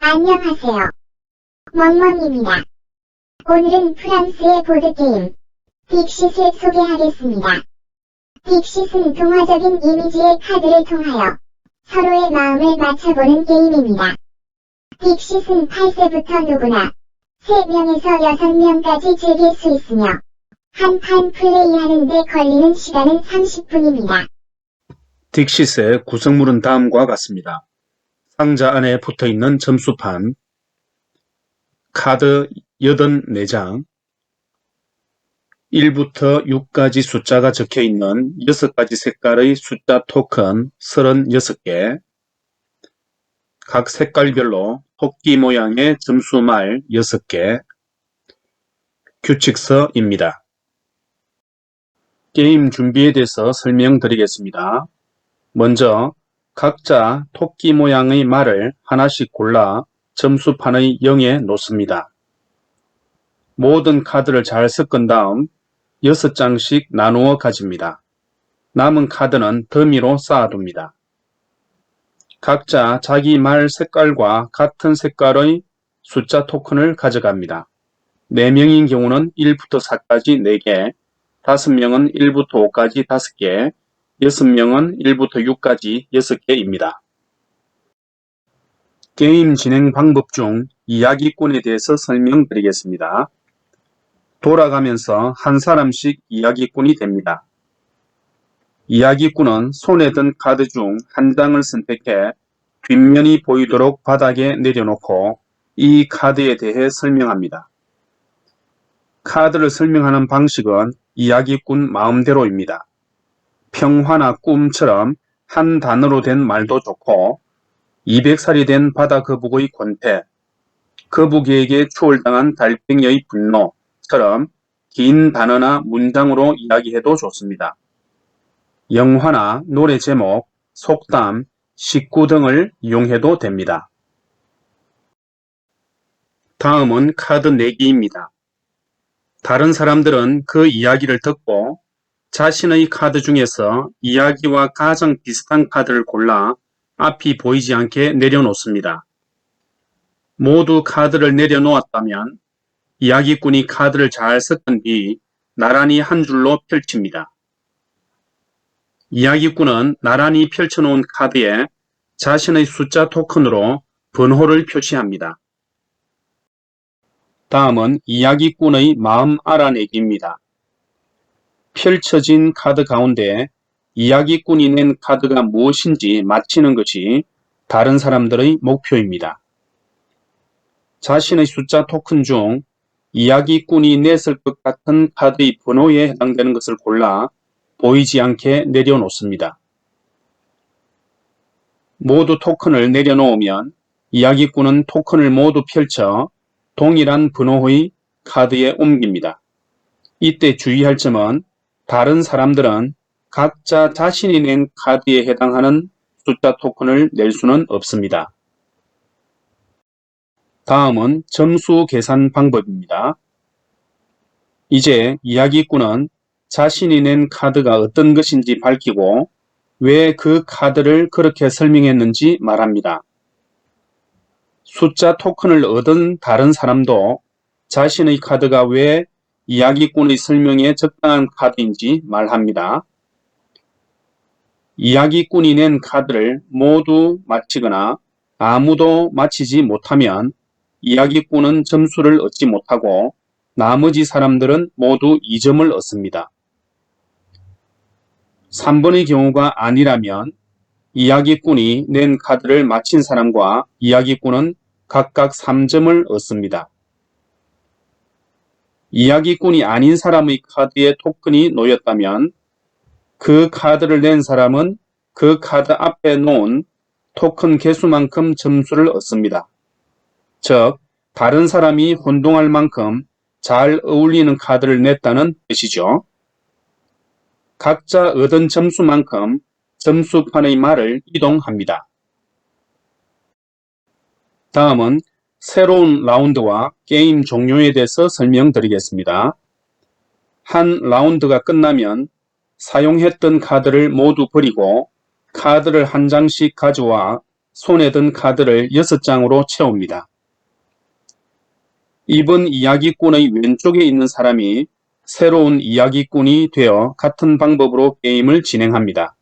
안녕하세요. 멍멍입니다. 오늘은 프랑스의 보드게임 딕싯을 소개하겠습니다. 딕싯은 동화적인 이미지의 카드를 통하여 서로의 마음을 맞춰보는 게임입니다. 딕싯은 8세부터 누구나 3명에서 6명까지 즐길 수 있으며 한 판 플레이하는 데 걸리는 시간은 30분입니다. 딕싯의 구성물은 다음과 같습니다. 상자 안에 붙어있는 점수판, 카드 84장, 1부터 6까지 숫자가 적혀있는 6가지 색깔의 숫자 토큰 36개, 각 색깔별로 토끼 모양의 점수말 6개, 규칙서입니다. 게임 준비에 대해서 설명드리겠습니다. 먼저 각자 토끼 모양의 말을 하나씩 골라 점수판의 0에 놓습니다. 모든 카드를 잘 섞은 다음 6장씩 나누어 가집니다. 남은 카드는 더미로 쌓아둡니다. 각자 자기 말 색깔과 같은 색깔의 숫자 토큰을 가져갑니다. 4명인 경우는 1부터 4까지 4개, 5명은 1부터 5까지 5개, 6명은 1부터 6까지 6개입니다. 게임 진행 방법 중 이야기꾼에 대해서 설명드리겠습니다. 돌아가면서 한 사람씩 이야기꾼이 됩니다. 이야기꾼은 손에 든 카드 중 한 장을 선택해 뒷면이 보이도록 바닥에 내려놓고 이 카드에 대해 설명합니다. 카드를 설명하는 방식은 이야기꾼 마음대로입니다. 평화나 꿈처럼 한 단어로 된 말도 좋고 200살이 된 바다 거북의 권태, 거북이에게 추월당한 달팽이의 분노처럼 긴 단어나 문장으로 이야기해도 좋습니다. 영화나 노래 제목, 속담, 식구 등을 이용해도 됩니다. 다음은 카드 내기입니다. 다른 사람들은 그 이야기를 듣고 자신의 카드 중에서 이야기와 가장 비슷한 카드를 골라 앞이 보이지 않게 내려놓습니다. 모두 카드를 내려놓았다면 이야기꾼이 카드를 잘 섞은 뒤 나란히 한 줄로 펼칩니다. 이야기꾼은 나란히 펼쳐놓은 카드에 자신의 숫자 토큰으로 번호를 표시합니다. 다음은 이야기꾼의 마음 알아내기입니다. 펼쳐진 카드 가운데 이야기꾼이 낸 카드가 무엇인지 맞히는 것이 다른 사람들의 목표입니다. 자신의 숫자 토큰 중 이야기꾼이 냈을 것 같은 카드의 번호에 해당되는 것을 골라 보이지 않게 내려놓습니다. 모두 토큰을 내려놓으면 이야기꾼은 토큰을 모두 펼쳐 동일한 번호의 카드에 옮깁니다. 이때 주의할 점은 다른 사람들은 각자 자신이 낸 카드에 해당하는 숫자 토큰을 낼 수는 없습니다. 다음은 점수 계산 방법입니다. 이제 이야기꾼은 자신이 낸 카드가 어떤 것인지 밝히고 왜 그 카드를 그렇게 설명했는지 말합니다. 숫자 토큰을 얻은 다른 사람도 자신의 카드가 왜 이야기꾼의 설명에 적당한 카드인지 말합니다. 이야기꾼이 낸 카드를 모두 맞히거나 아무도 맞히지 못하면 이야기꾼은 점수를 얻지 못하고 나머지 사람들은 모두 2점을 얻습니다. 3번의 경우가 아니라면 이야기꾼이 낸 카드를 맞힌 사람과 이야기꾼은 각각 3점을 얻습니다. 이야기꾼이 아닌 사람의 카드에 토큰이 놓였다면 그 카드를 낸 사람은 그 카드 앞에 놓은 토큰 개수만큼 점수를 얻습니다. 즉, 다른 사람이 혼동할 만큼 잘 어울리는 카드를 냈다는 뜻이죠. 각자 얻은 점수만큼 점수판의 말을 이동합니다. 다음은 새로운 라운드와 게임 종료에 대해서 설명드리겠습니다. 한 라운드가 끝나면 사용했던 카드를 모두 버리고 카드를 한 장씩 가져와 손에 든 카드를 6장으로 채웁니다. 이번 이야기꾼의 왼쪽에 있는 사람이 새로운 이야기꾼이 되어 같은 방법으로 게임을 진행합니다.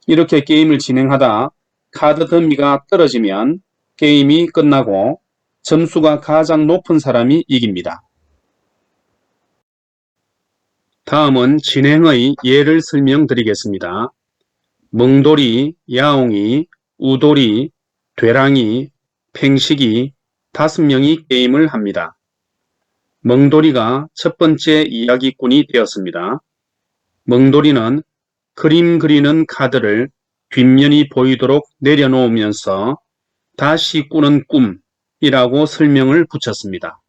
이렇게 게임을 진행하다 카드 더미가 떨어지면 게임이 끝나고 점수가 가장 높은 사람이 이깁니다. 다음은 진행의 예를 설명드리겠습니다. 멍돌이, 야옹이, 우돌이, 되랑이, 팽식이 5명이 게임을 합니다. 멍돌이가 첫 번째 이야기꾼이 되었습니다. 멍돌이는 그림 그리는 카드를 뒷면이 보이도록 내려놓으면서 다시 꾸는 꿈이라고 설명을 붙였습니다.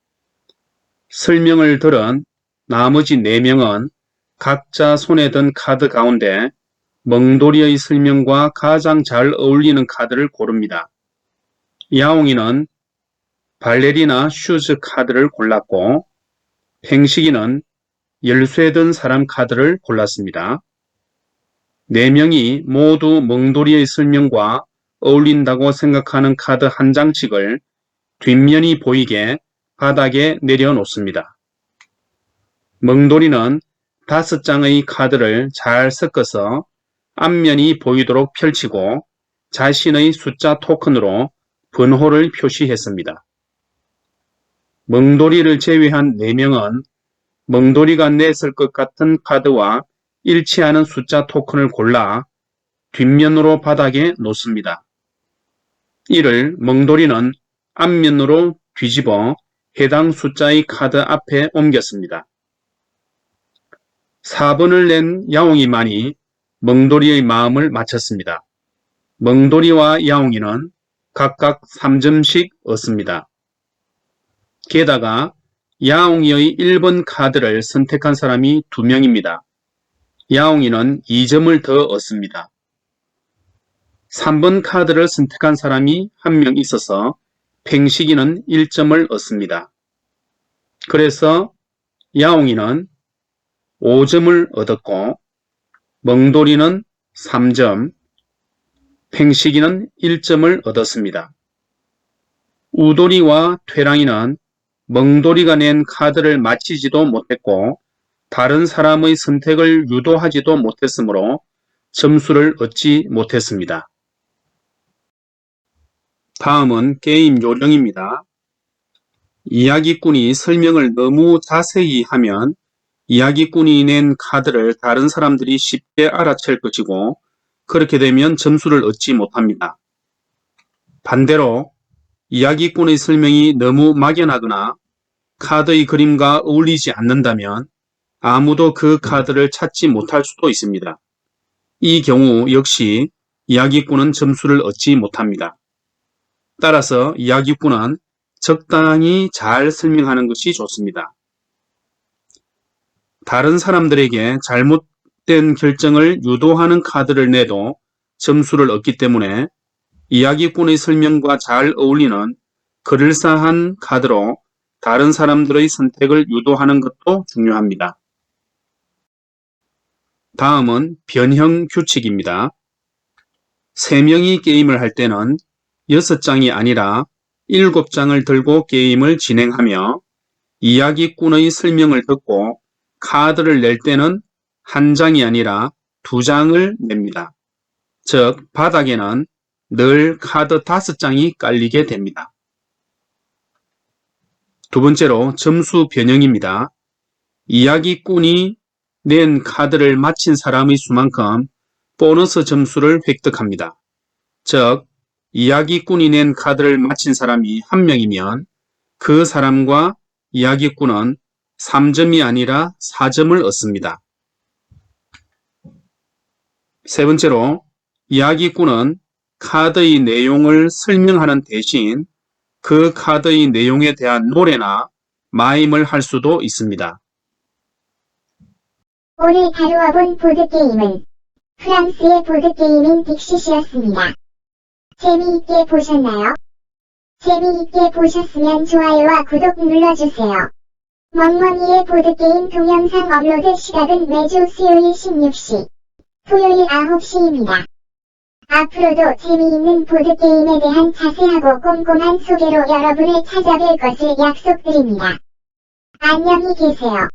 설명을 들은 나머지 4명은 각자 손에 든 카드 가운데 멍돌이의 설명과 가장 잘 어울리는 카드를 고릅니다. 야옹이는 발레리나 슈즈 카드를 골랐고 팽식이는 열쇠 든 사람 카드를 골랐습니다. 4명이 모두 멍돌이의 설명과 어울린다고 생각하는 카드 한 장씩을 뒷면이 보이게 바닥에 내려놓습니다. 멍돌이는 5장의 카드를 잘 섞어서 앞면이 보이도록 펼치고 자신의 숫자 토큰으로 번호를 표시했습니다. 멍돌이를 제외한 4명은 멍돌이가 냈을 것 같은 카드와 일치하는 숫자 토큰을 골라 뒷면으로 바닥에 놓습니다. 이를 멍돌이는 앞면으로 뒤집어 해당 숫자의 카드 앞에 옮겼습니다. 4번을 낸 야옹이만이 멍돌이의 마음을 맞췄습니다. 멍돌이와 야옹이는 각각 3점씩 얻습니다. 게다가 야옹이의 1번 카드를 선택한 사람이 2명입니다. 야옹이는 2점을 더 얻습니다. 3번 카드를 선택한 사람이 1명 있어서 팽식이는 1점을 얻습니다. 그래서 야옹이는 5점을 얻었고 멍돌이는 3점, 팽식이는 1점을 얻었습니다. 우돌이와 퇴랑이는 멍돌이가 낸 카드를 맞히지도 못했고 다른 사람의 선택을 유도하지도 못했으므로 점수를 얻지 못했습니다. 다음은 게임 요령입니다. 이야기꾼이 설명을 너무 자세히 하면 이야기꾼이 낸 카드를 다른 사람들이 쉽게 알아챌 것이고 그렇게 되면 점수를 얻지 못합니다. 반대로 이야기꾼의 설명이 너무 막연하거나 카드의 그림과 어울리지 않는다면 아무도 그 카드를 찾지 못할 수도 있습니다. 이 경우 역시 이야기꾼은 점수를 얻지 못합니다. 따라서 이야기꾼은 적당히 잘 설명하는 것이 좋습니다. 다른 사람들에게 잘못된 결정을 유도하는 카드를 내도 점수를 얻기 때문에 이야기꾼의 설명과 잘 어울리는 그럴싸한 카드로 다른 사람들의 선택을 유도하는 것도 중요합니다. 다음은 변형 규칙입니다. 3명이 게임을 할 때는 6장이 아니라 7장을 들고 게임을 진행하며 이야기꾼의 설명을 듣고 카드를 낼 때는 1장이 아니라 2장을 냅니다. 즉 바닥에는 늘 카드 5장이 깔리게 됩니다. 두 번째로 점수 변형입니다. 이야기꾼이 낸 카드를 맞힌 사람의 수만큼 보너스 점수를 획득합니다. 즉 이야기꾼이 낸 카드를 맞힌 사람이 1명이면 그 사람과 이야기꾼은 3점이 아니라 4점을 얻습니다. 세 번째로 이야기꾼은 카드의 내용을 설명하는 대신 그 카드의 내용에 대한 노래나 마임을 할 수도 있습니다. 오늘 다루어본 보드게임은 프랑스의 보드게임인 딕시시였습니다. 재미있게 보셨나요? 재미있게 보셨으면 좋아요와 구독 눌러주세요. 멍멍이의 보드게임 동영상 업로드 시각은 매주 수요일 16시, 토요일 9시입니다. 앞으로도 재미있는 보드게임에 대한 자세하고 꼼꼼한 소개로 여러분을 찾아뵐 것을 약속드립니다. 안녕히 계세요.